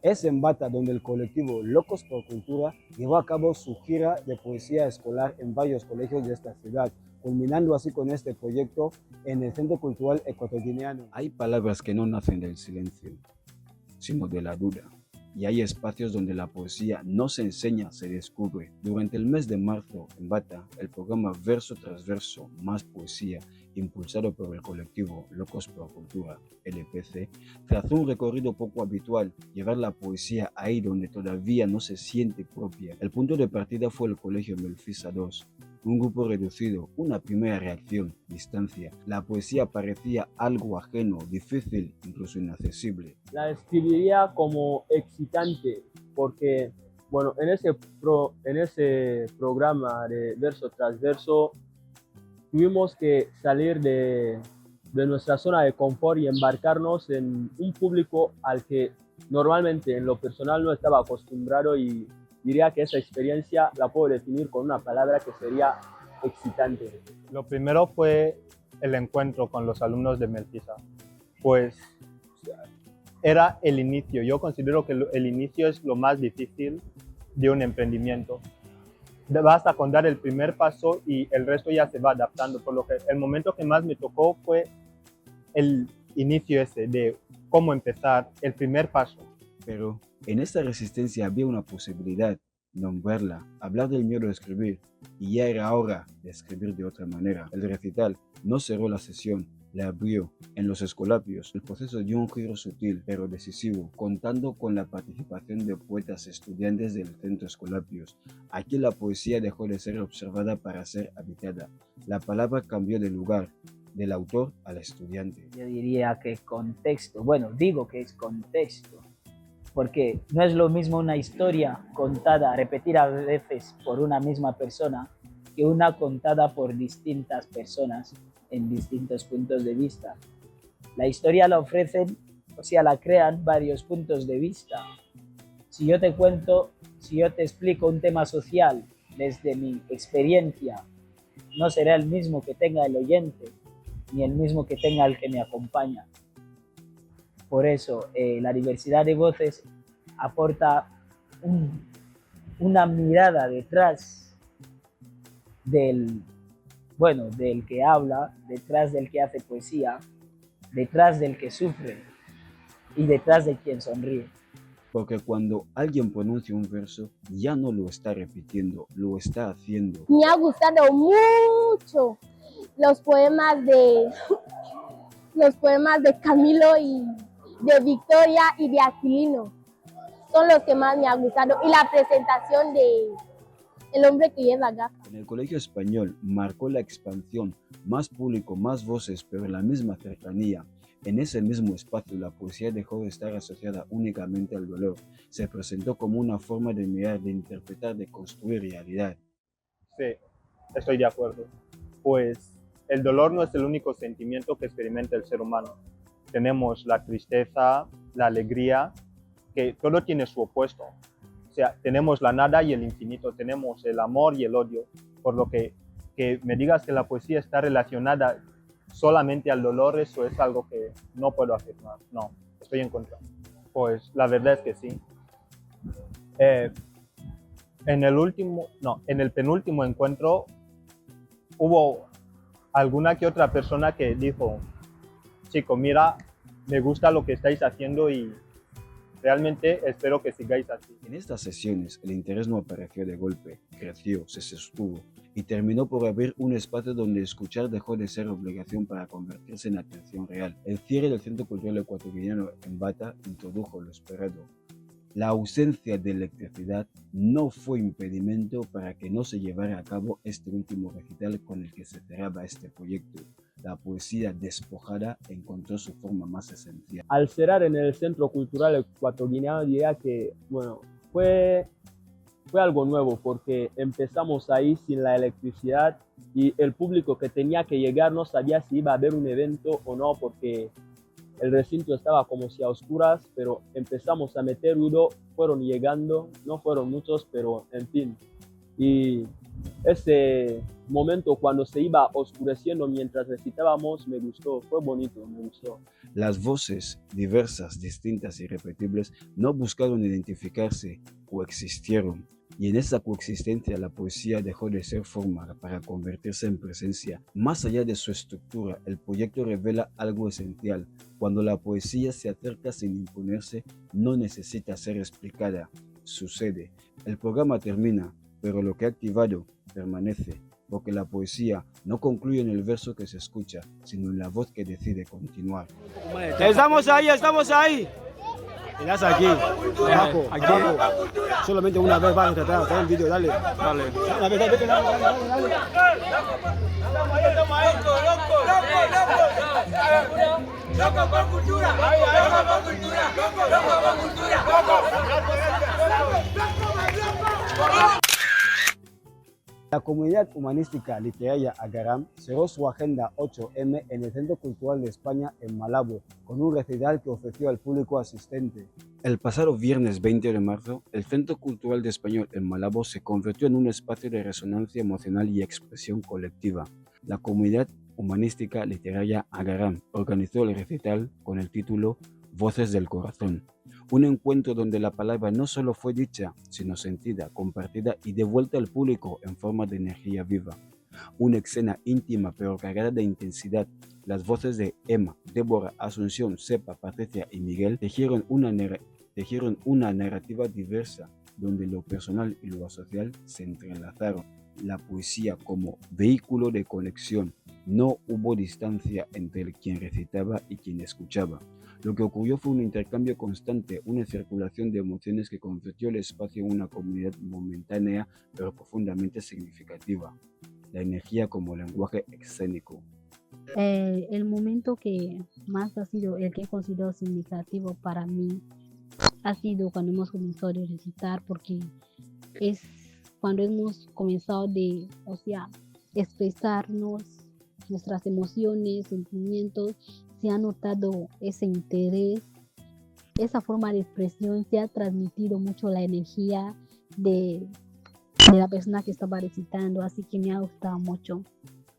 Es en Bata donde el colectivo Locos por Cultura llevó a cabo su gira de poesía escolar en varios colegios de esta ciudad, culminando así con este proyecto en el Centro Cultural Ecuatoguineano. Hay palabras que no nacen del silencio, sino de la duda. Y hay espacios donde la poesía no se enseña, se descubre. Durante el mes de marzo, en Bata, el programa Verso tras Verso Más Poesía, impulsado por el colectivo Locos por Cultura, LPC, trazó un recorrido poco habitual, llevar la poesía ahí donde todavía no se siente propia. El punto de partida fue el Colegio Melfisa II, un grupo reducido, una primera reacción, distancia. La poesía parecía algo ajeno, difícil, incluso inaccesible. La describiría como excitante, porque bueno, en ese programa de verso tras verso tuvimos que salir de nuestra zona de confort y embarcarnos en un público al que normalmente en lo personal no estaba acostumbrado, y diría que esa experiencia la puedo definir con una palabra que sería excitante. Lo primero fue el encuentro con los alumnos de Melfisa, pues era el inicio. Yo considero que el inicio es lo más difícil de un emprendimiento. Basta con dar el primer paso y el resto ya se va adaptando, por lo que el momento que más me tocó fue el inicio ese de cómo empezar, el primer paso. Pero en esta resistencia había una posibilidad, nombrarla, hablar del miedo de escribir, y ya era hora de escribir de otra manera. El recital no cerró la sesión, la abrió. En los escolapios, el proceso dio un giro sutil pero decisivo, contando con la participación de poetas estudiantes del centro Escolapios. Aquí la poesía dejó de ser observada para ser habitada. La palabra cambió de lugar, del autor al estudiante. Yo diría que contexto, bueno, digo que es contexto, porque no es lo mismo una historia contada, repetida a veces por una misma persona, que una contada por distintas personas en distintos puntos de vista. La historia la ofrecen, o sea, la crean varios puntos de vista. Si yo te cuento, si yo te explico un tema social desde mi experiencia, no será el mismo que tenga el oyente, ni el mismo que tenga el que me acompaña. Por eso, la diversidad de voces aporta una mirada detrás del que habla, detrás del que hace poesía, detrás del que sufre y detrás de quien sonríe. Porque cuando alguien pronuncia un verso, ya no lo está repitiendo, lo está haciendo. Me ha gustado mucho los poemas de Camilo y de Victoria y de Aquilino. Son los que más me han gustado. Y la presentación de El hombre que lleva gafas. En el Colegio Español marcó la expansión, más público, más voces, pero en la misma cercanía. En ese mismo espacio, la poesía dejó de estar asociada únicamente al dolor. Se presentó como una forma de mirar, de interpretar, de construir realidad. Sí, estoy de acuerdo. Pues el dolor no es el único sentimiento que experimenta el ser humano. Tenemos la tristeza, la alegría, que todo tiene su opuesto. O sea, tenemos la nada y el infinito, tenemos el amor y el odio. Por lo que me digas que la poesía está relacionada solamente al dolor, eso es algo que no puedo afirmar. No, estoy en contra. Pues la verdad es que sí. En el penúltimo encuentro hubo alguna que otra persona que dijo: chico, mira, me gusta lo que estáis haciendo y realmente espero que sigáis así. En estas sesiones, el interés no apareció de golpe, creció, se sostuvo y terminó por abrir un espacio donde escuchar dejó de ser obligación para convertirse en atención real. El cierre del Centro Cultural Ecuatoguineano en Bata introdujo lo esperado. La ausencia de electricidad no fue impedimento para que no se llevara a cabo este último recital con el que se cerraba este proyecto. La poesía despojada encontró su forma más esencial. Al cerrar en el Centro Cultural Ecuatoguineano, diría que, bueno, fue algo nuevo, porque empezamos ahí sin la electricidad y el público que tenía que llegar no sabía si iba a haber un evento o no, porque el recinto estaba como si a oscuras, pero empezamos a meter ruido, fueron llegando, no fueron muchos, pero en fin. Y ese momento cuando se iba oscureciendo mientras recitábamos me gustó, fue bonito, me gustó. Las voces diversas, distintas y repetibles no buscaron identificarse, coexistieron. Y en esa coexistencia la poesía dejó de ser forma para convertirse en presencia. Más allá de su estructura, el proyecto revela algo esencial. Cuando la poesía se acerca sin imponerse, no necesita ser explicada. Sucede. El programa termina, pero lo que ha activado permanece. Porque la poesía no concluye en el verso que se escucha, sino en la voz que decide continuar. Estamos ahí, estamos ahí. Estás aquí, Paco, Paco. Solamente una vez vas a tratar todo el vídeo, dale. Dale. Una vez, dale. Estamos ahí, loco por cultura. La comunidad humanística literaria Agaram cerró su agenda 8M en el Centro Cultural de España en Malabo, con un recital que ofreció al público asistente. El pasado viernes 20 de marzo, el Centro Cultural de Español en Malabo se convirtió en un espacio de resonancia emocional y expresión colectiva. La comunidad humanística literaria Agaram organizó el recital con el título Voces del Corazón. Un encuentro donde la palabra no solo fue dicha, sino sentida, compartida y devuelta al público en forma de energía viva. Una escena íntima pero cargada de intensidad. Las voces de Emma, Débora, Asunción, Sepa, Patricia y Miguel tejieron una narrativa diversa, donde lo personal y lo social se entrelazaron. La poesía como vehículo de conexión. No hubo distancia entre quien recitaba y quien escuchaba. Lo que ocurrió fue un intercambio constante, una circulación de emociones que convirtió el espacio en una comunidad momentánea pero profundamente significativa. La energía como lenguaje escénico. El momento que más ha sido el que he considerado significativo para mí ha sido cuando hemos comenzado a recitar, porque es cuando hemos comenzado expresarnos nuestras emociones, sentimientos. Se ha notado ese interés, esa forma de expresión, se ha transmitido mucho la energía de la persona que estaba recitando, así que me ha gustado mucho.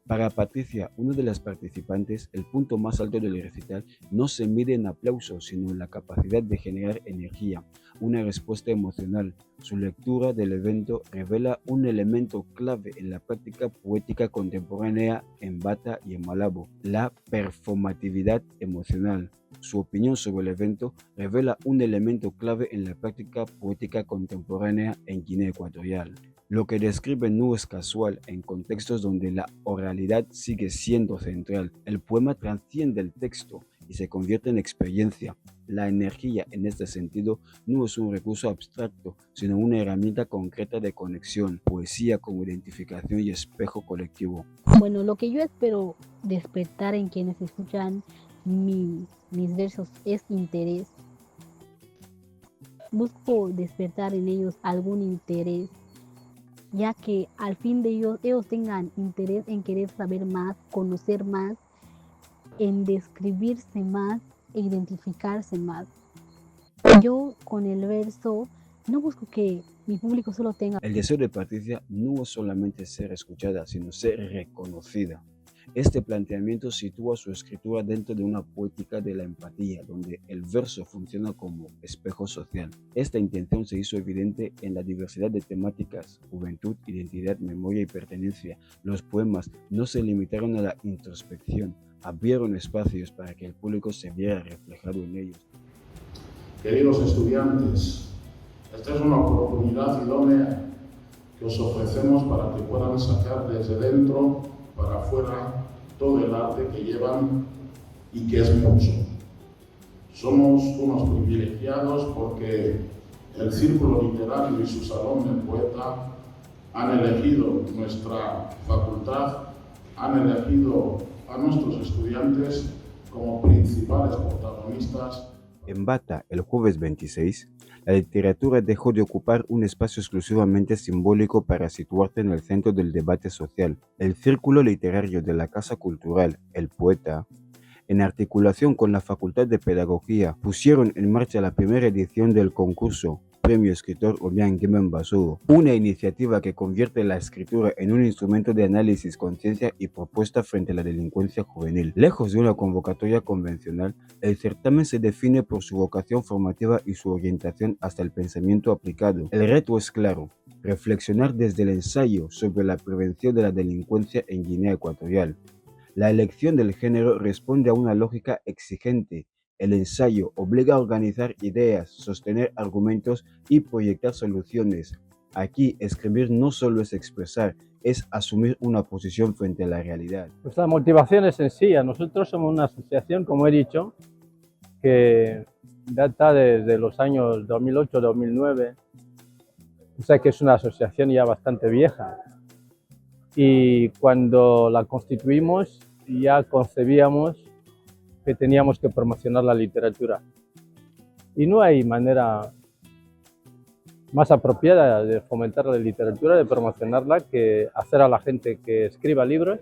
Para Patricia, una de las participantes, el punto más alto del recital no se mide en aplausos, sino en la capacidad de generar energía, una respuesta emocional. Su lectura del evento revela un elemento clave en la práctica poética contemporánea en Bata y en Malabo, la performatividad emocional. Su opinión sobre el evento revela un elemento clave en la práctica poética contemporánea en Guinea Ecuatorial. Lo que describe no es casual en contextos donde la oralidad sigue siendo central. El poema trasciende el texto y se convierte en experiencia. La energía en este sentido no es un recurso abstracto, sino una herramienta concreta de conexión, poesía como identificación y espejo colectivo. Bueno, lo que yo espero despertar en quienes escuchan mis versos es interés. Busco despertar en ellos algún interés, ya que al fin de ellos tengan interés en querer saber más, conocer más, en describirse más e identificarse más. Yo con el verso no busco que mi público solo tenga... El deseo de Patricia no es solamente ser escuchada, sino ser reconocida. Este planteamiento sitúa su escritura dentro de una poética de la empatía, donde el verso funciona como espejo social. Esta intención se hizo evidente en la diversidad de temáticas: juventud, identidad, memoria y pertenencia. Los poemas no se limitaron a la introspección, abrieron espacios para que el público se viera reflejado en ellos. Queridos estudiantes, esta es una oportunidad idónea que os ofrecemos para que puedan sacar desde dentro para afuera todo el arte que llevan y que es mucho. Somos unos privilegiados porque el Círculo Literario y su Salón del Poeta han elegido nuestra facultad, han elegido a nuestros estudiantes como principales protagonistas. En Bata, el jueves 26, la literatura dejó de ocupar un espacio exclusivamente simbólico para situarse en el centro del debate social. El Círculo Literario de la Casa Cultural, El Poeta, en articulación con la Facultad de Pedagogía, pusieron en marcha la primera edición del concurso Premio Escritor Obiang Nguema Mbasogo, una iniciativa que convierte la escritura en un instrumento de análisis, conciencia y propuesta frente a la delincuencia juvenil. Lejos de una convocatoria convencional, el certamen se define por su vocación formativa y su orientación hasta el pensamiento aplicado. El reto es claro: reflexionar desde el ensayo sobre la prevención de la delincuencia en Guinea Ecuatorial. La elección del género responde a una lógica exigente. El ensayo obliga a organizar ideas, sostener argumentos y proyectar soluciones. Aquí, escribir no solo es expresar, es asumir una posición frente a la realidad. Pues la motivación es sencilla. Nosotros somos una asociación, como he dicho, que data desde los años 2008-2009. O sea que es una asociación ya bastante vieja. Y cuando la constituimos ya concebíamos que teníamos que promocionar la literatura. Y no hay manera más apropiada de fomentar la literatura, de promocionarla, que hacer a la gente que escriba libros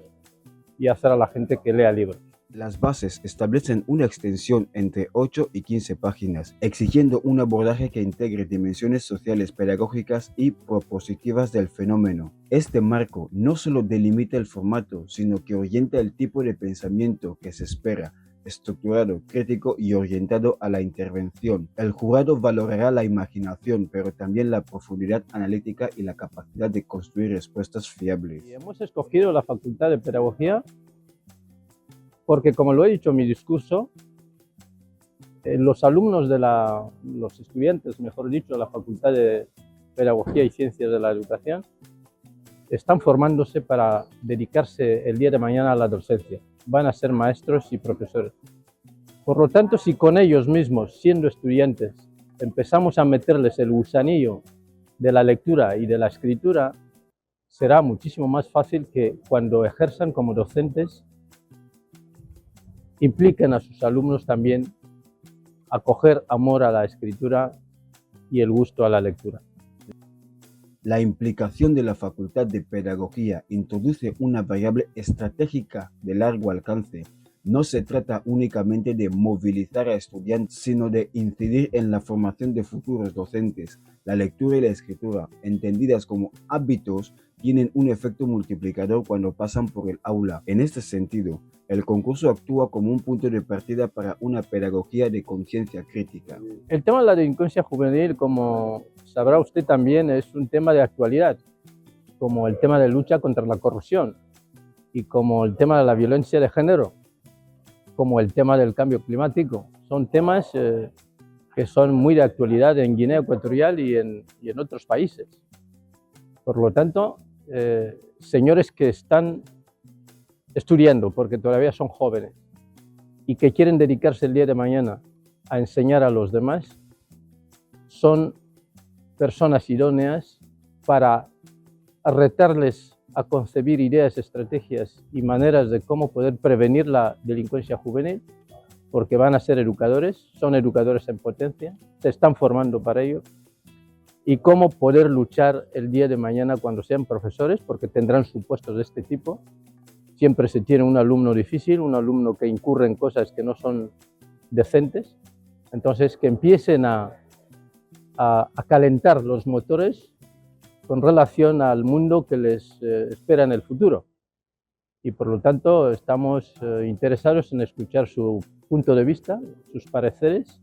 y hacer a la gente que lea libros. Las bases establecen una extensión entre 8 y 15 páginas, exigiendo un abordaje que integre dimensiones sociales, pedagógicas y propositivas del fenómeno. Este marco no solo delimita el formato, sino que orienta el tipo de pensamiento que se espera, estructurado, crítico y orientado a la intervención. El jurado valorará la imaginación, pero también la profundidad analítica y la capacidad de construir respuestas fiables. Y hemos escogido la Facultad de Pedagogía porque, como lo he dicho en mi discurso, los alumnos los estudiantes, mejor dicho, de la Facultad de Pedagogía y Ciencias de la Educación, están formándose para dedicarse el día de mañana a la docencia. Van a ser maestros y profesores. Por lo tanto, si con ellos mismos, siendo estudiantes, empezamos a meterles el gusanillo de la lectura y de la escritura, será muchísimo más fácil que cuando ejerzan como docentes impliquen a sus alumnos también a coger amor a la escritura y el gusto a la lectura. La implicación de la Facultad de Pedagogía introduce una variable estratégica de largo alcance. No se trata únicamente de movilizar a estudiantes, sino de incidir en la formación de futuros docentes. La lectura y la escritura, entendidas como hábitos, tienen un efecto multiplicador cuando pasan por el aula. En este sentido, el concurso actúa como un punto de partida para una pedagogía de conciencia crítica. El tema de la delincuencia juvenil, como sabrá usted también, es un tema de actualidad, como el tema de lucha contra la corrupción y como el tema de la violencia de género, como el tema del cambio climático. Son temas que son muy de actualidad en Guinea Ecuatorial y en otros países. Por lo tanto, señores que están estudiando, porque todavía son jóvenes, y que quieren dedicarse el día de mañana a enseñar a los demás, son personas idóneas para retarles a concebir ideas, estrategias y maneras de cómo poder prevenir la delincuencia juvenil, porque van a ser educadores, son educadores en potencia, se están formando para ello, y cómo poder luchar el día de mañana cuando sean profesores, porque tendrán supuestos de este tipo. Siempre se tiene un alumno difícil, un alumno que incurre en cosas que no son decentes, entonces que empiecen a calentar los motores con relación al mundo que les espera en el futuro. Y por lo tanto estamos interesados en escuchar su punto de vista, sus pareceres,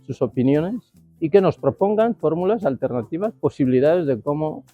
sus opiniones, y que nos propongan fórmulas alternativas, posibilidades de cómo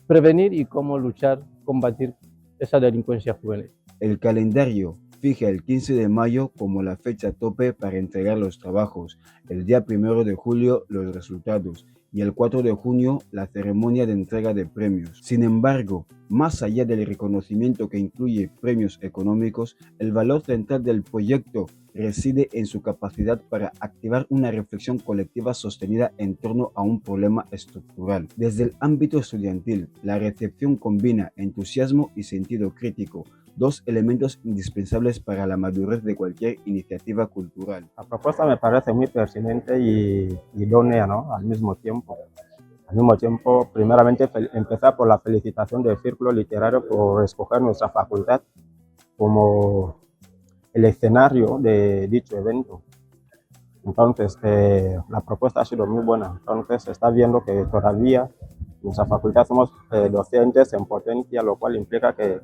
prevenir y cómo luchar, combatir esa delincuencia juvenil. El calendario fija el 15 de mayo como la fecha tope para entregar los trabajos, el día 1 de julio los resultados y el 4 de junio la ceremonia de entrega de premios. Sin embargo, más allá del reconocimiento que incluye premios económicos, el valor central del proyecto reside en su capacidad para activar una reflexión colectiva sostenida en torno a un problema estructural. Desde el ámbito estudiantil, la recepción combina entusiasmo y sentido crítico, dos elementos indispensables para la madurez de cualquier iniciativa cultural. La propuesta me parece muy pertinente y idónea, ¿no? Al mismo tiempo. Al mismo tiempo, primeramente, empezar por la felicitación del Círculo Literario por escoger nuestra facultad como el escenario de dicho evento. Entonces, la propuesta ha sido muy buena. Entonces, se está viendo que todavía en nuestra facultad somos docentes en potencia, lo cual implica que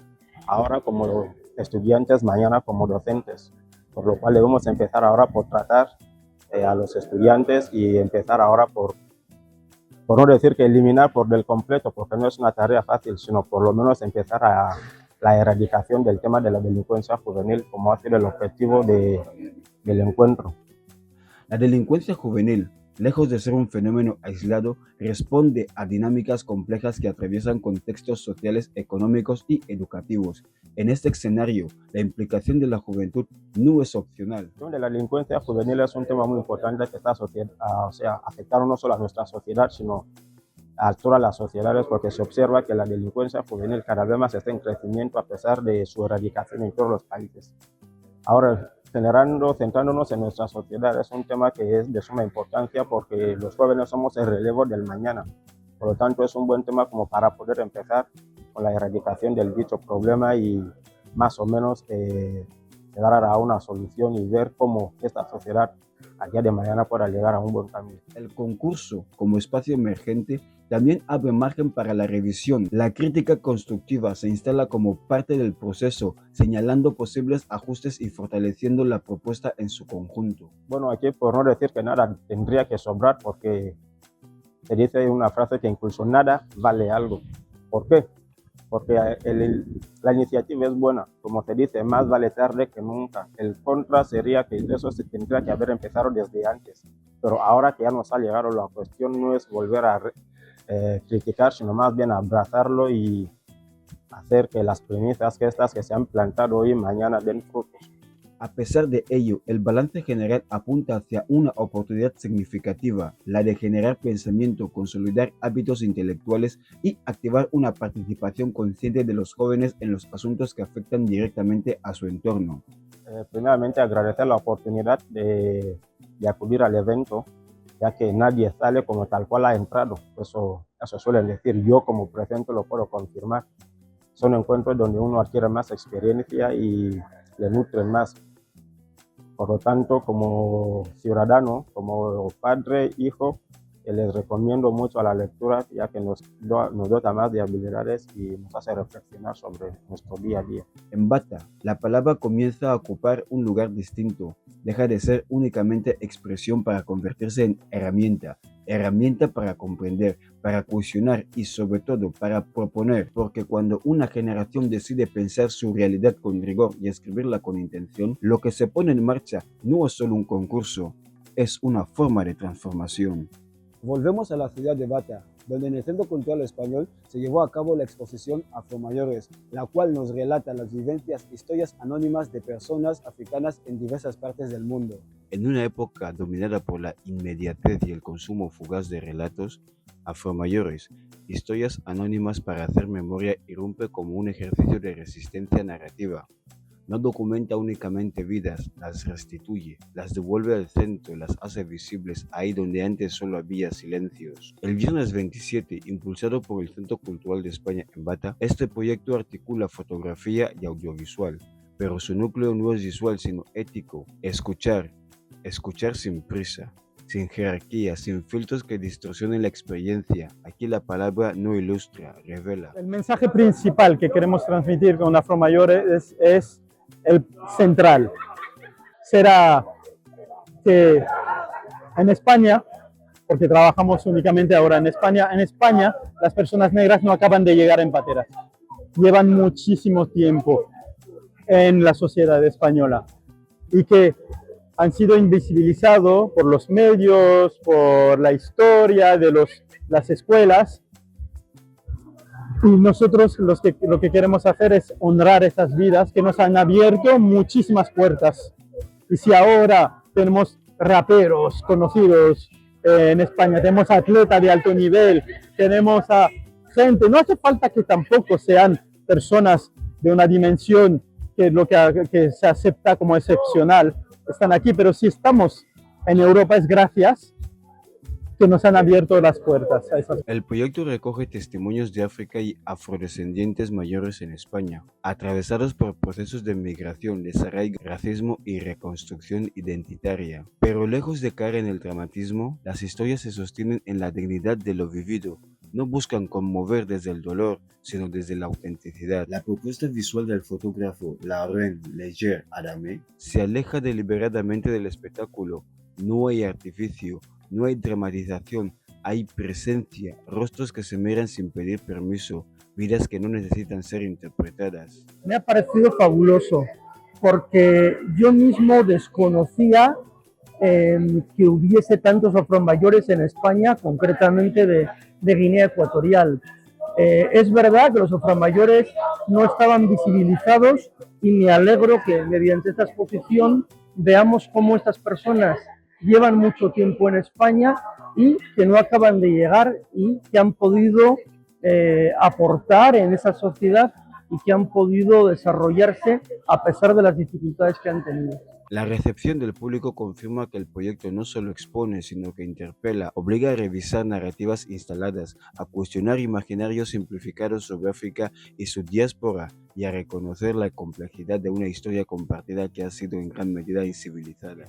ahora como estudiantes, mañana como docentes, por lo cual debemos empezar ahora por tratar a los estudiantes y empezar ahora por no decir que eliminar por del completo, porque no es una tarea fácil, sino por lo menos empezar a la erradicación del tema de la delincuencia juvenil, como ha sido el objetivo del encuentro. La delincuencia juvenil, lejos de ser un fenómeno aislado, responde a dinámicas complejas que atraviesan contextos sociales, económicos y educativos. En este escenario, la implicación de la juventud no es opcional. La delincuencia juvenil es un tema muy importante que está afectando no solo a nuestra sociedad, sino a todas las sociedades, porque se observa que la delincuencia juvenil cada vez más está en crecimiento a pesar de su erradicación en todos los países. Ahora, centrándonos en nuestra sociedad, es un tema que es de suma importancia porque los jóvenes somos el relevo del mañana. Por lo tanto, es un buen tema como para poder empezar con la erradicación del dicho problema y más o menos llegar a una solución y ver cómo esta sociedad al día de mañana pueda llegar a un buen camino. El concurso, como espacio emergente, también abre margen para la revisión. La crítica constructiva se instala como parte del proceso, señalando posibles ajustes y fortaleciendo la propuesta en su conjunto. Bueno, aquí por no decir que nada tendría que sobrar, porque se dice una frase que incluso nada vale algo. ¿Por qué? Porque la iniciativa es buena, como se dice, más vale tarde que nunca. El contra sería que eso se tendría que haber empezado desde antes, pero ahora que ya nos ha llegado, la cuestión no es volver a criticar, sino más bien abrazarlo y hacer que las premisas que se han plantado hoy y mañana den frutos. A pesar de ello, el balance general apunta hacia una oportunidad significativa, la de generar pensamiento, consolidar hábitos intelectuales y activar una participación consciente de los jóvenes en los asuntos que afectan directamente a su entorno. Primeramente, agradecer la oportunidad de acudir al evento, ya que nadie sale como tal cual ha entrado. Eso suelen decir, yo como presente lo puedo confirmar. Son encuentros donde uno adquiere más experiencia y le nutren más. Por lo tanto, como ciudadano, como padre, hijo, les recomiendo mucho a la lectura, ya que nos dota más de habilidades y nos hace reflexionar sobre nuestro día a día. En Bata, la palabra comienza a ocupar un lugar distinto. Deja de ser únicamente expresión para convertirse en herramienta para comprender, para cuestionar y sobre todo para proponer, porque cuando una generación decide pensar su realidad con rigor y escribirla con intención, lo que se pone en marcha no es solo un concurso, es una forma de transformación. Volvemos a la ciudad de Bata, donde en el Centro Cultural Español se llevó a cabo la exposición Afromayores, la cual nos relata las vivencias, historias anónimas de personas africanas en diversas partes del mundo. En una época dominada por la inmediatez y el consumo fugaz de relatos, Afromayores, historias anónimas para hacer memoria, irrumpe como un ejercicio de resistencia narrativa. No documenta únicamente vidas, las restituye, las devuelve al centro, las hace visibles ahí donde antes solo había silencios. El viernes 27, impulsado por el Centro Cultural de España en Bata, este proyecto articula fotografía y audiovisual, pero su núcleo no es visual sino ético. Escuchar sin prisa, sin jerarquía, sin filtros que distorsionen la experiencia. Aquí la palabra no ilustra, revela. El mensaje principal que queremos transmitir con Afromayores es el central. Será que en España, porque trabajamos únicamente ahora en España las personas negras no acaban de llegar en pateras. Llevan muchísimo tiempo en la sociedad española y que han sido invisibilizados por los medios, por la historia de las escuelas. Y nosotros lo que queremos hacer es honrar esas vidas que nos han abierto muchísimas puertas. Y si ahora tenemos raperos conocidos en España, tenemos atletas de alto nivel, tenemos a gente, no hace falta que tampoco sean personas de una dimensión que se acepta como excepcional, están aquí, pero si estamos en Europa es gracias que nos han abierto las puertas a esas. El proyecto recoge testimonios de África y afrodescendientes mayores en España, atravesados por procesos de migración, desarraigo, racismo y reconstrucción identitaria. Pero lejos de caer en el dramatismo, las historias se sostienen en la dignidad de lo vivido. No buscan conmover desde el dolor, sino desde la autenticidad. La propuesta visual del fotógrafo Laurent Léger-Adamé se aleja deliberadamente del espectáculo. No hay artificio, no hay dramatización, hay presencia, rostros que se miran sin pedir permiso, vidas que no necesitan ser interpretadas. Me ha parecido fabuloso, porque yo mismo desconocía que hubiese tantos afromayores en España, concretamente de Guinea Ecuatorial. Es verdad que los afromayores no estaban visibilizados y me alegro que mediante esta exposición veamos cómo estas personas llevan mucho tiempo en España y que no acaban de llegar y que han podido aportar en esa sociedad y que han podido desarrollarse a pesar de las dificultades que han tenido. La recepción del público confirma que el proyecto no solo expone, sino que interpela, obliga a revisar narrativas instaladas, a cuestionar imaginarios simplificados sobre África y su diáspora, y a reconocer la complejidad de una historia compartida que ha sido en gran medida incivilizada.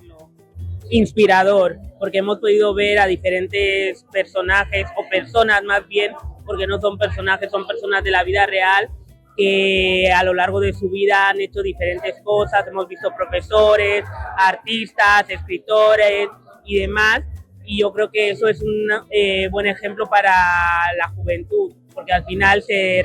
Inspirador, porque hemos podido ver a diferentes personajes, o personas más bien, porque no son personajes, son personas de la vida real, que a lo largo de su vida han hecho diferentes cosas. Hemos visto profesores, artistas, escritores y demás, y yo creo que eso es un buen ejemplo para la juventud, porque al final se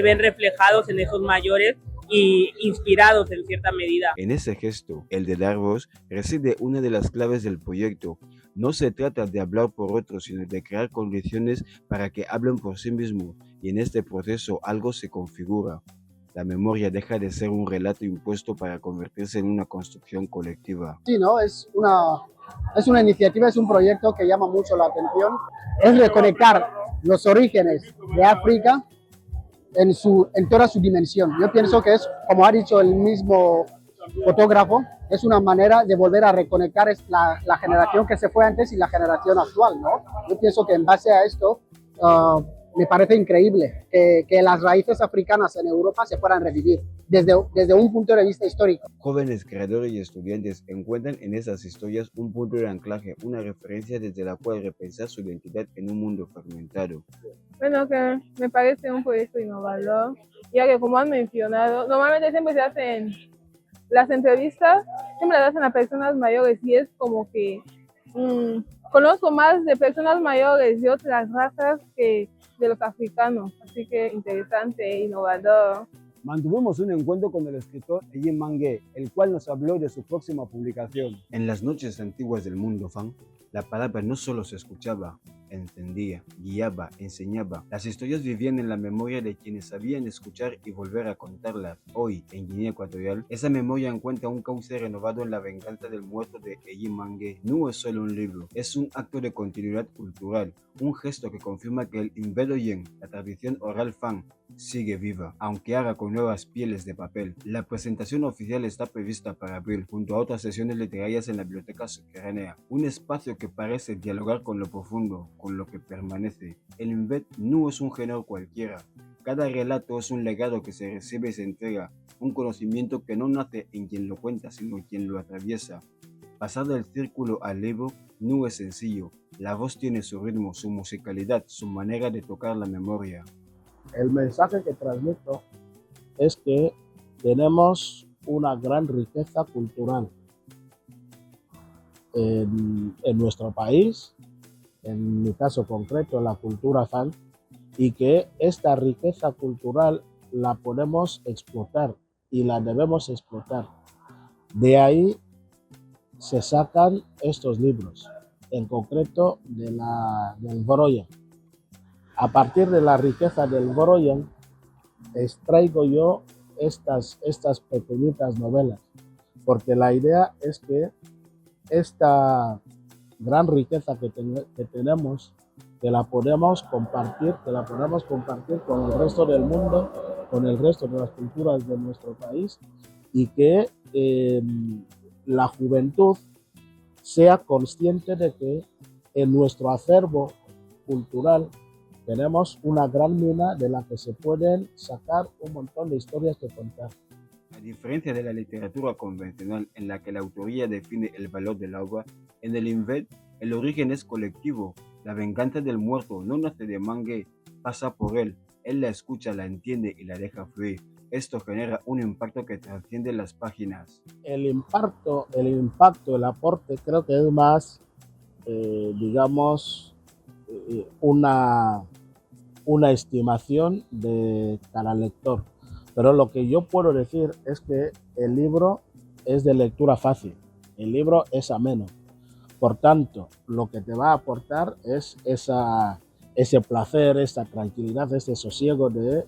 ven reflejados en esos mayores y inspirados en cierta medida. En ese gesto, el de dar voz, reside una de las claves del proyecto. No se trata de hablar por otros, sino de crear condiciones para que hablen por sí mismos, y en este proceso algo se configura. La memoria deja de ser un relato impuesto para convertirse en una construcción colectiva. Sí, ¿no? Es una iniciativa, es un proyecto que llama mucho la atención. Es reconectar los orígenes de África en toda su dimensión. Yo pienso que es, como ha dicho el mismo fotógrafo, es una manera de volver a reconectar la generación que se fue antes y la generación actual, ¿no? Yo pienso que en base a esto me parece increíble que las raíces africanas en Europa se puedan revivir desde un punto de vista histórico. Jóvenes creadores y estudiantes encuentran en esas historias un punto de anclaje, una referencia desde la cual repensar su identidad en un mundo fragmentado. Bueno, que me parece un proyecto innovador, ya que como han mencionado, normalmente siempre se hacen las entrevistas, siempre las hacen a personas mayores y es como que conozco más de personas mayores de otras razas que de los africanos, así que interesante, innovador. Mantuvimos un encuentro con el escritor Eji Mangue, el cual nos habló de su próxima publicación. En las noches antiguas del mundo fan, la palabra no solo se escuchaba, encendía, guiaba, enseñaba. Las historias vivían en la memoria de quienes sabían escuchar y volver a contarlas. Hoy, en Guinea Ecuatorial, esa memoria encuentra un cauce renovado en la venganza del muerto de Eji Mangue. No es solo un libro, es un acto de continuidad cultural, un gesto que confirma que el Invedoyen, la tradición oral fan, sigue viva, aunque haga con nuevas pieles de papel. La presentación oficial está prevista para abril, junto a otras sesiones literarias en la Biblioteca Subterránea, un espacio que parece dialogar con lo profundo, con lo que permanece. El Invet no es un género cualquiera. Cada relato es un legado que se recibe y se entrega, un conocimiento que no nace en quien lo cuenta, sino en quien lo atraviesa. Pasar del círculo al libro no es sencillo. La voz tiene su ritmo, su musicalidad, su manera de tocar la memoria. El mensaje que transmito es que tenemos una gran riqueza cultural en nuestro país, en mi caso concreto la cultura fan, y que esta riqueza cultural la podemos explotar y la debemos explotar. De ahí se sacan estos libros, en concreto del Ngoroyen. A partir de la riqueza del Ngoroyen, extraigo yo estas pequeñitas novelas, porque la idea es que esta gran riqueza que tenemos, que la podemos compartir con el resto del mundo, con el resto de las culturas de nuestro país, y que la juventud sea consciente de que en nuestro acervo cultural tenemos una gran mina de la que se pueden sacar un montón de historias que contar. A diferencia de la literatura convencional en la que la autoría define el valor del agua, en el INVET el origen es colectivo. La venganza del muerto no nace de Mangue, pasa por él la escucha, la entiende y la deja fluir. Esto genera un impacto que trasciende las páginas. El impacto, el aporte creo que es más, digamos, una estimación de cada lector. Pero lo que yo puedo decir es que el libro es de lectura fácil, el libro es ameno. Por tanto, lo que te va a aportar es ese placer, esa tranquilidad, ese sosiego de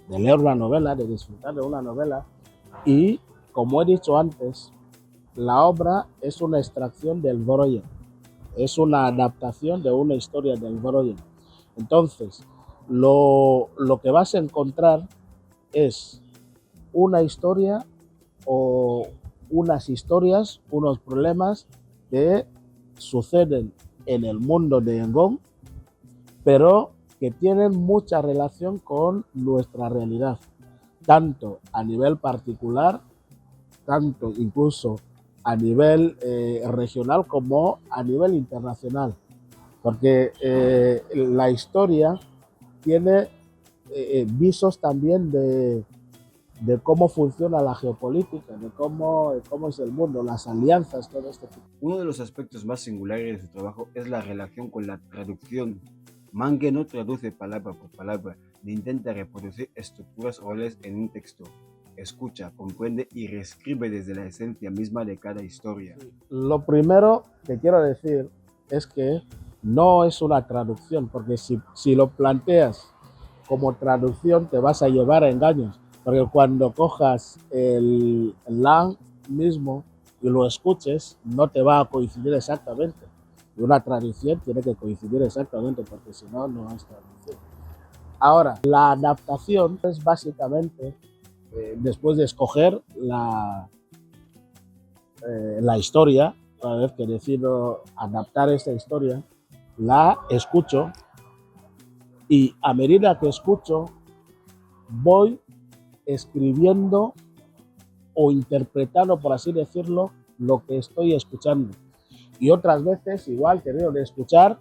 leer una novela, de disfrutar de una novela. Y, como he dicho antes, la obra es una extracción del Broyen, es una adaptación de una historia del Broyen. Entonces, lo que vas a encontrar es una historia o unas historias, unos problemas que suceden en el mundo de Ngong, pero que tienen mucha relación con nuestra realidad, tanto a nivel particular, tanto incluso a nivel regional como a nivel internacional, porque la historia tiene visos también de cómo funciona la geopolítica, de cómo es el mundo, las alianzas, todo este tipo. Uno de los aspectos más singulares de su trabajo es la relación con la traducción. Mangue no traduce palabra por palabra, ni intenta reproducir estructuras orales en un texto. Escucha, comprende y reescribe desde la esencia misma de cada historia. Lo primero que quiero decir es que no es una traducción, porque si lo planteas como traducción te vas a llevar a engaños, porque cuando cojas el lang mismo y lo escuches, no te va a coincidir exactamente. Y una traducción tiene que coincidir exactamente, porque si no, no es traducción. Ahora, la adaptación es básicamente, después de escoger la historia, una vez que decido adaptar esta historia, la escucho y a medida que escucho voy escribiendo o interpretando, por así decirlo, lo que estoy escuchando. Y otras veces, igual, termino de escuchar,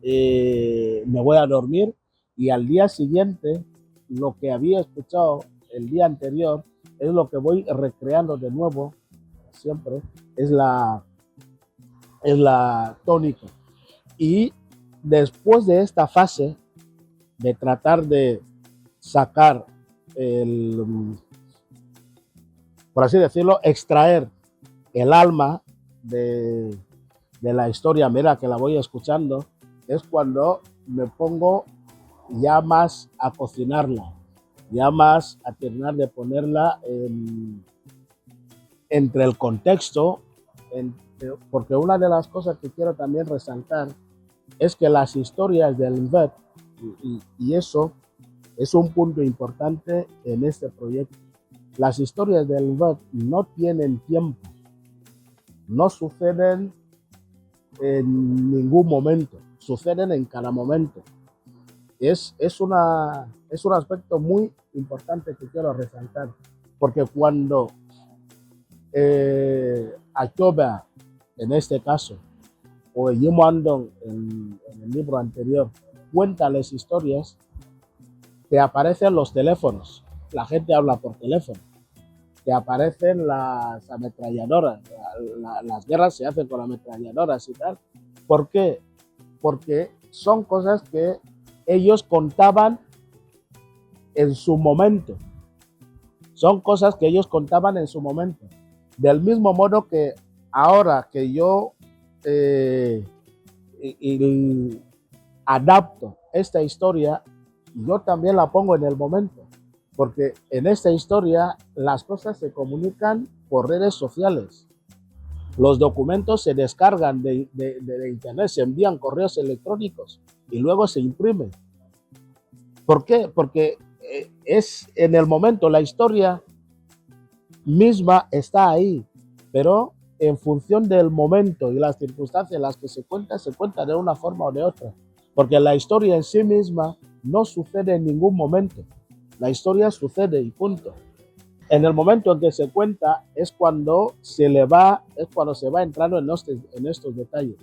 me voy a dormir y al día siguiente lo que había escuchado el día anterior es lo que voy recreando de nuevo, siempre, es la tónica. Y después de esta fase de tratar de sacar por así decirlo, extraer el alma de la historia, mira que la voy escuchando, es cuando me pongo ya más a cocinarla, ya más a terminar de ponerla entre el contexto, porque una de las cosas que quiero también resaltar es que las historias del INVET, y eso es un punto importante en este proyecto, las historias del INVET no tienen tiempo, no suceden en ningún momento, suceden en cada momento. Es un aspecto muy importante que quiero resaltar, porque cuando Achoba, en este caso, o Yimo Andong en el libro anterior, cuenta las historias, te aparecen los teléfonos, la gente habla por teléfono, te aparecen las ametralladoras, las guerras se hacen con ametralladoras y tal. ¿Por qué? Porque son cosas que ellos contaban en su momento. Son cosas que ellos contaban en su momento. Del mismo modo que ahora que yo adapto esta historia, yo también la pongo en el momento. Porque en esta historia las cosas se comunican por redes sociales. Los documentos se descargan de internet, se envían correos electrónicos y luego se imprimen. ¿Por qué? Porque es en el momento, la historia misma está ahí, pero en función del momento y las circunstancias en las que se cuenta de una forma o de otra. Porque la historia en sí misma no sucede en ningún momento. La historia sucede y punto. En el momento en que se cuenta es cuando se va entrando en estos detalles.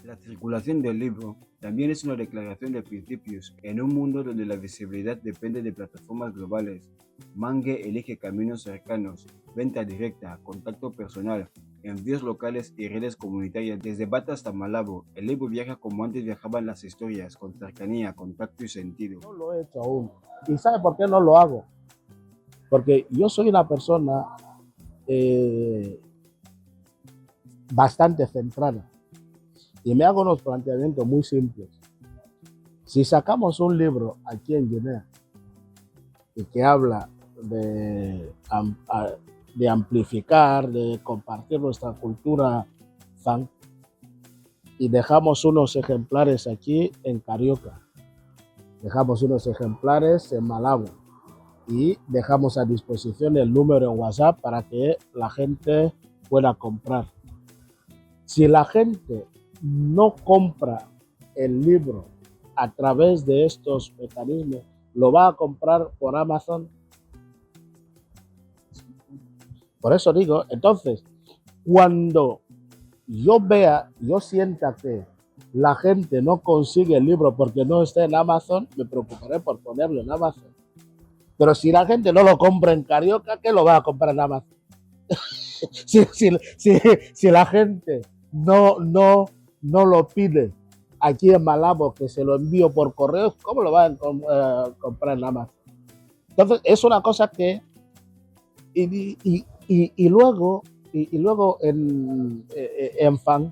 La circulación del libro también es una declaración de principios. En un mundo donde la visibilidad depende de plataformas globales, Mangue elige caminos cercanos, venta directa, contacto personal, envíos locales y redes comunitarias. Desde Bata hasta Malabo, el libro viaja como antes viajaban las historias, con cercanía, contacto y sentido. No lo he hecho aún. ¿Y sabe por qué no lo hago? Porque yo soy una persona bastante centrada y me hago unos planteamientos muy simples. Si sacamos un libro aquí en Guinea y que habla de amplificar, de compartir nuestra cultura fan, y dejamos unos ejemplares aquí en Carioca, dejamos unos ejemplares en Malabo y dejamos a disposición el número en WhatsApp para que la gente pueda comprar. Si la gente no compra el libro a través de estos mecanismos, lo va a comprar por Amazon. Por eso digo, entonces, cuando yo sienta que la gente no consigue el libro porque no está en Amazon, me preocuparé por ponerlo en Amazon. Pero si la gente no lo compra en Carioca, ¿qué lo va a comprar en Amazon? si la gente no lo pide aquí en Malabo, que se lo envío por correo, ¿cómo lo va a comprar en Amazon? Entonces, es una cosa que... Y luego en fan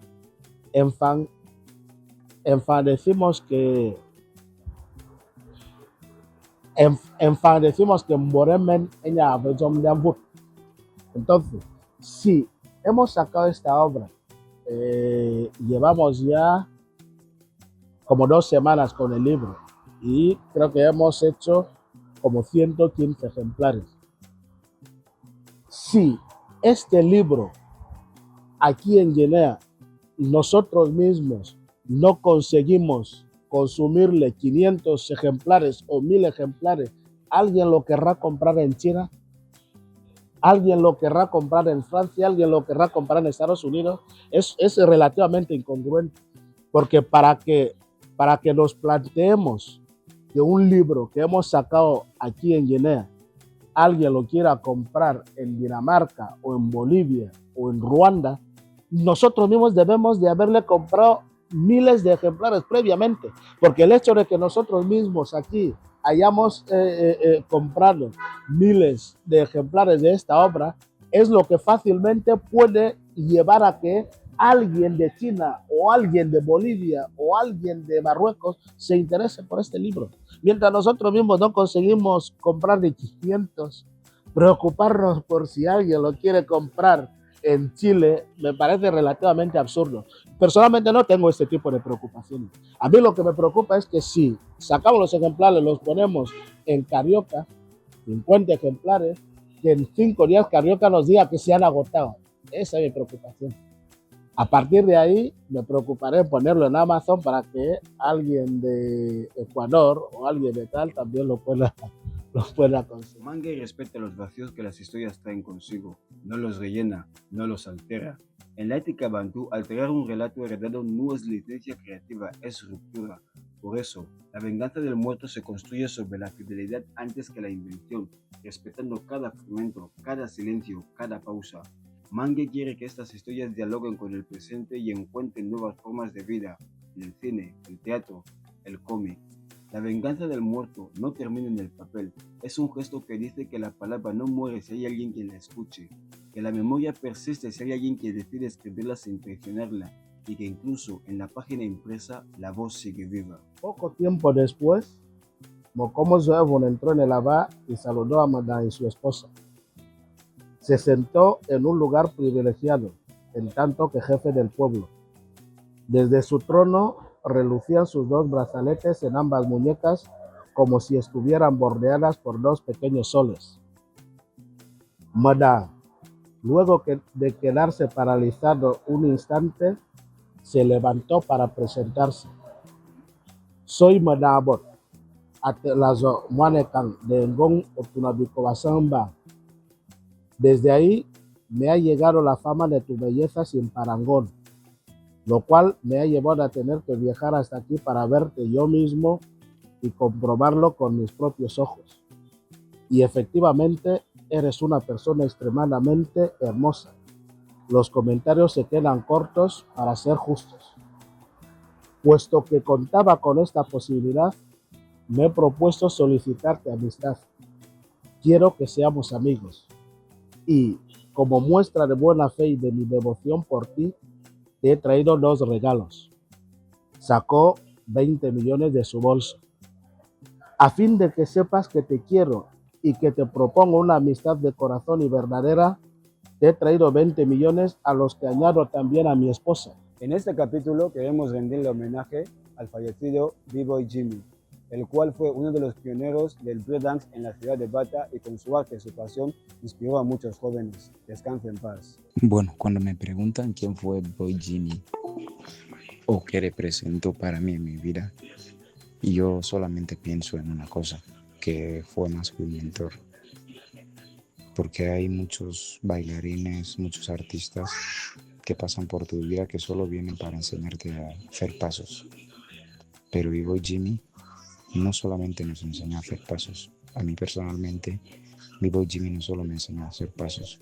decimos que Moremen ella abejom de Ambut. Entonces, si hemos sacado esta obra, llevamos ya como 2 semanas con el libro y creo que hemos hecho como 115 ejemplares. Si este libro aquí en Guinea nosotros mismos no conseguimos consumirle 500 ejemplares o 1000 ejemplares, ¿alguien lo querrá comprar en China? ¿Alguien lo querrá comprar en Francia? ¿Alguien lo querrá comprar en Estados Unidos? Es relativamente incongruente, porque para que nos planteemos que un libro que hemos sacado aquí en Guinea, alguien lo quiera comprar en Dinamarca o en Bolivia o en Ruanda, nosotros mismos debemos de haberle comprado miles de ejemplares previamente, porque el hecho de que nosotros mismos aquí hayamos comprado miles de ejemplares de esta obra es lo que fácilmente puede llevar a que alguien de China o alguien de Bolivia o alguien de Marruecos se interese por este libro. Mientras nosotros mismos no conseguimos comprar de 500, preocuparnos por si alguien lo quiere comprar en Chile me parece relativamente absurdo. Personalmente no tengo este tipo de preocupaciones. A mí lo que me preocupa es que si sacamos los ejemplares, los ponemos en Carioca, 50 ejemplares, que en 5 días Carioca nos diga que se han agotado. Esa es mi preocupación. A partir de ahí me preocuparé en ponerlo en Amazon para que alguien de Ecuador o alguien de tal también lo pueda consumir. Mangue respeta los vacíos que las historias traen consigo, no los rellena, no los altera. En la ética bantú, alterar un relato heredado no es licencia creativa, es ruptura. Por eso, la venganza del muerto se construye sobre la fidelidad antes que la invención, respetando cada fragmento, cada silencio, cada pausa. Mangue quiere que estas historias dialoguen con el presente y encuentren nuevas formas de vida, en el cine, el teatro, el cómic. La venganza del muerto no termina en el papel, es un gesto que dice que la palabra no muere si hay alguien que la escuche, que la memoria persiste si hay alguien que decide escribirla sin traicionarla y que incluso en la página impresa la voz sigue viva. Poco tiempo después, Mokomo Zoevon entró en el Abá y saludó a Madame y su esposa. Se sentó en un lugar privilegiado, en tanto que jefe del pueblo. Desde su trono relucían sus 2 brazaletes en ambas muñecas como si estuvieran bordeadas por 2 pequeños soles. Madame, Luego de quedarse paralizado un instante, se levantó para presentarse. Soy Manabot, Atelazo Muanekan de Ngong Otunabikobasamba. Desde ahí me ha llegado la fama de tu belleza sin parangón, lo cual me ha llevado a tener que viajar hasta aquí para verte yo mismo y comprobarlo con mis propios ojos. Y efectivamente, eres una persona extremadamente hermosa. Los comentarios se quedan cortos para ser justos. Puesto que contaba con esta posibilidad, me he propuesto solicitarte amistad. Quiero que seamos amigos. Y, como muestra de buena fe y de mi devoción por ti, te he traído 2 regalos. Sacó 20 millones de su bolso. A fin de que sepas que te quiero y que te propongo una amistad de corazón y verdadera, te he traído 20 millones a los que añado también a mi esposa. En este capítulo queremos rendirle homenaje al fallecido B-Boy Jimmy, el cual fue uno de los pioneros del breakdance en la ciudad de Bata y con su arte y su pasión inspiró a muchos jóvenes. Descanse en paz. Bueno, cuando me preguntan quién fue B-Boy Jimmy o qué representó para mí en mi vida, yo solamente pienso en una cosa, que fue más que un mentor. Porque hay muchos bailarines, muchos artistas que pasan por tu vida que solo vienen para enseñarte a hacer pasos. Pero B-Boy Jimmy no solamente nos enseñó a hacer pasos. A mí personalmente, B-Boy Jimmy no solo me enseñó a hacer pasos.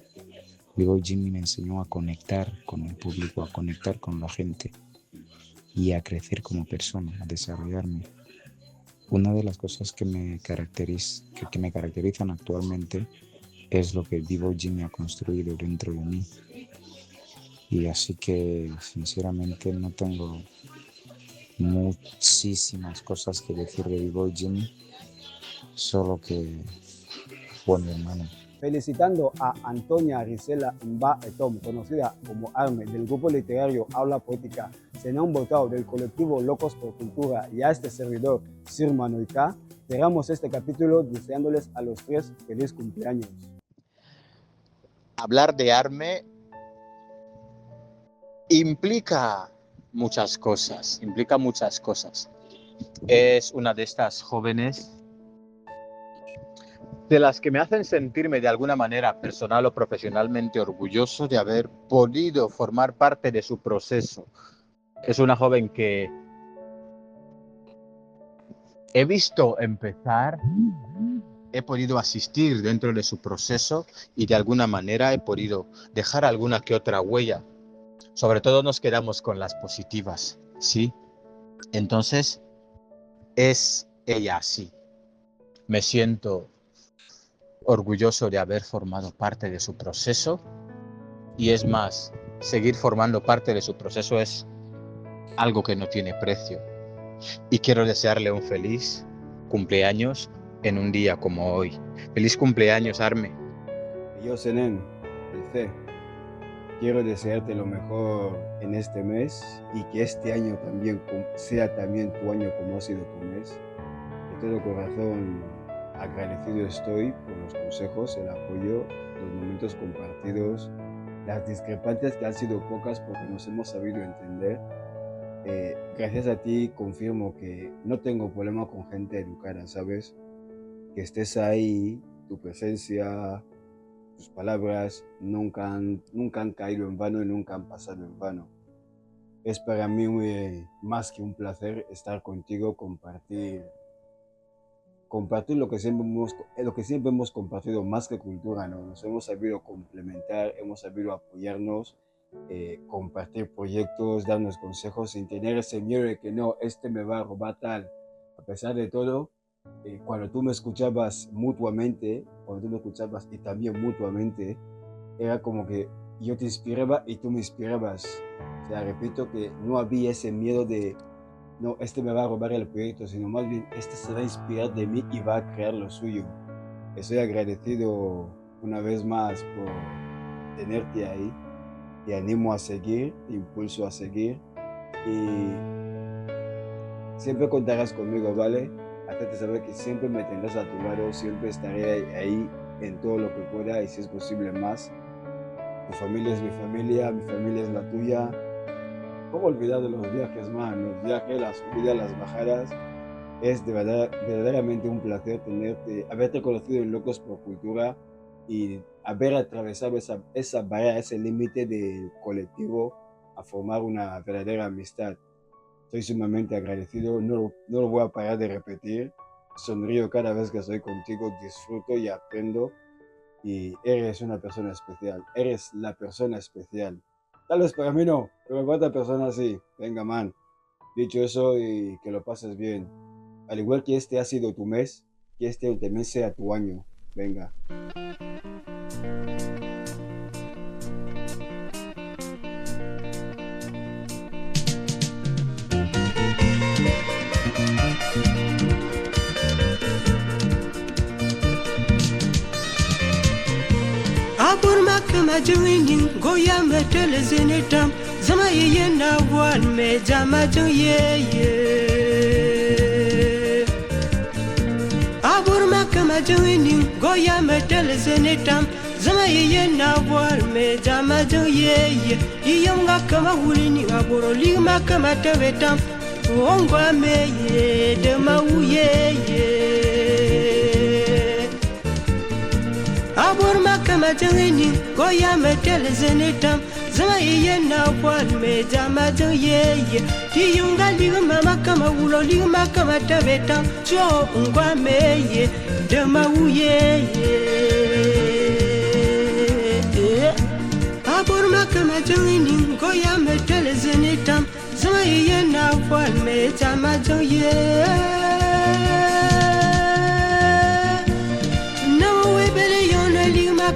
B-Boy Jimmy me enseñó a conectar con el público, a conectar con la gente y a crecer como persona, a desarrollarme. Una de las cosas que me caracterizan actualmente es lo que B-Boy Jimmy ha construido dentro de mí. Y así que, sinceramente, no tengo muchísimas cosas que decir de B-Boy Jimmy, solo que fue mi hermano. Felicitando a Antonia Rizela Mba Etom, conocida como Arme, del grupo literario Aula Poética, Senón Botao, del colectivo Locos por Cultura, y a este servidor, Sir Manoika, cerramos este capítulo deseándoles a los 3 feliz cumpleaños. Hablar de Arme implica muchas cosas. Es una de estas jóvenes de las que me hacen sentirme de alguna manera personal o profesionalmente orgulloso de haber podido formar parte de su proceso. Es una joven que he visto empezar, he podido asistir dentro de su proceso y de alguna manera he podido dejar alguna que otra huella. Sobre todo nos quedamos con las positivas, ¿sí? Entonces, es ella así. Me siento orgulloso de haber formado parte de su proceso y es más, seguir formando parte de su proceso es algo que no tiene precio. Y quiero desearle un feliz cumpleaños en un día como hoy. Feliz cumpleaños, Arme. Y yo, Senen, el C. Quiero desearte lo mejor en este mes y que este año también sea también tu año como ha sido tu mes. De todo corazón agradecido estoy por los consejos, el apoyo, los momentos compartidos, las discrepancias que han sido pocas porque nos hemos sabido entender. Gracias a ti confirmo que no tengo problema con gente educada, ¿sabes? Que estés ahí, tu presencia, tus palabras nunca han caído en vano y nunca han pasado en vano. Es para mí más que un placer estar contigo, compartir lo que siempre hemos compartido, más que cultura, ¿no? Nos hemos sabido complementar, hemos sabido apoyarnos, compartir proyectos, darnos consejos sin tener ese miedo de que no, este me va a robar tal. A pesar de todo, cuando tú me escuchabas mutuamente, y también mutuamente, era como que yo te inspiraba y tú me inspirabas. O sea, repito que no había ese miedo de no, este me va a robar el proyecto, sino más bien este se va a inspirar de mí y va a crear lo suyo. Estoy agradecido una vez más por tenerte ahí. Te animo a seguir, te impulso a seguir y siempre contarás conmigo, ¿vale? Hacerte saber que siempre me tendrás a tu lado, siempre estaré ahí en todo lo que pueda y si es posible más. Tu familia es mi familia es la tuya. ¿Cómo olvidar de los viajes, man? Los viajes, las subidas, las bajadas. Es de verdad, verdaderamente un placer haberte conocido en Locos por Cultura y haber atravesado esa barrera, ese límite del colectivo a formar una verdadera amistad. Estoy sumamente agradecido, no lo voy a parar de repetir. Sonrío cada vez que estoy contigo, disfruto y aprendo. Y eres una persona especial, eres la persona especial. Tal vez para mí no, pero para otra persona sí. Venga, man. Dicho eso, y que lo pases bien. Al igual que este ha sido tu mes, que este también sea tu año. Venga. Abur makama jwinin goya metele zenetam zama yeye na wan me jama yeye Abur makama jwinin goya metele zenetam zama yeye na wan me jama yeye iyonga kama hulini aburo lima kama tevetam ongwa meye de mauyeye Abur makama jangini goya metele zenetam zama yeye na wan me jama yeye tiyunga ligma makama ulo ligma kama tabetam cho ngwa meye de mauyeye Abur makama jangini goya metele zenetam zama yeye na wan me jama yeye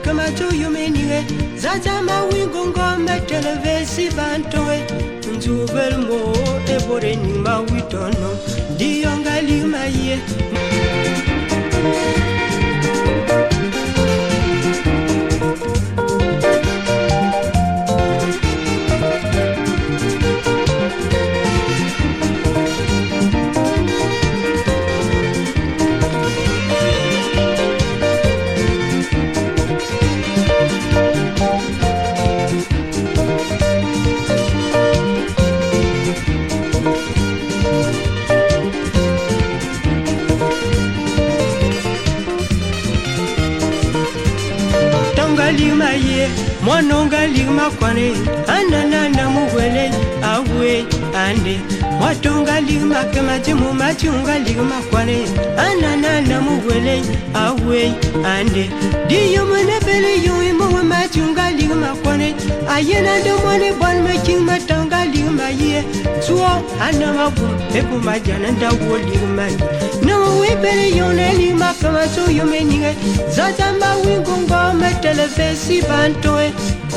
Kama choyo menire Zajama wingongo metele vesi bantoe Njubel mo ebore nima witono Diyonga lima ye Mwanonga ligma kwane anana muwele awe ande Mwatonga ligma kama jimu machunga ligma kwane anana muwele awe ande Diyo mwene bele yui muwe machunga ligma kwane Ayena do mwene bon meching matanga ligma ye Suo anama bum epu majana da wo ligma No we bele yone ligma kama so yume nige Zazamba wingungo metele vesi bantoe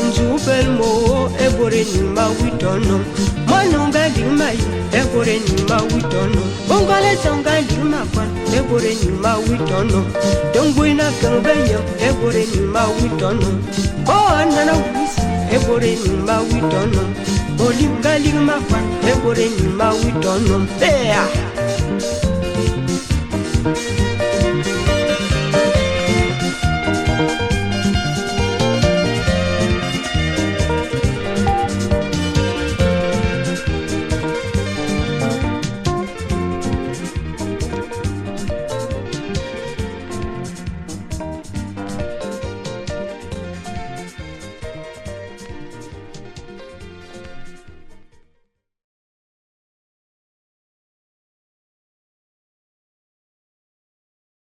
Njubel mo ebore nima witono Mwanonga ligma ebore nima witono Bongale zonga ligma kwan ebore nima witono Dongwina kambeyo ebore nima witono Oh nana wisi ebore nima witono Olimga ligma kwan ebore nima witono Beya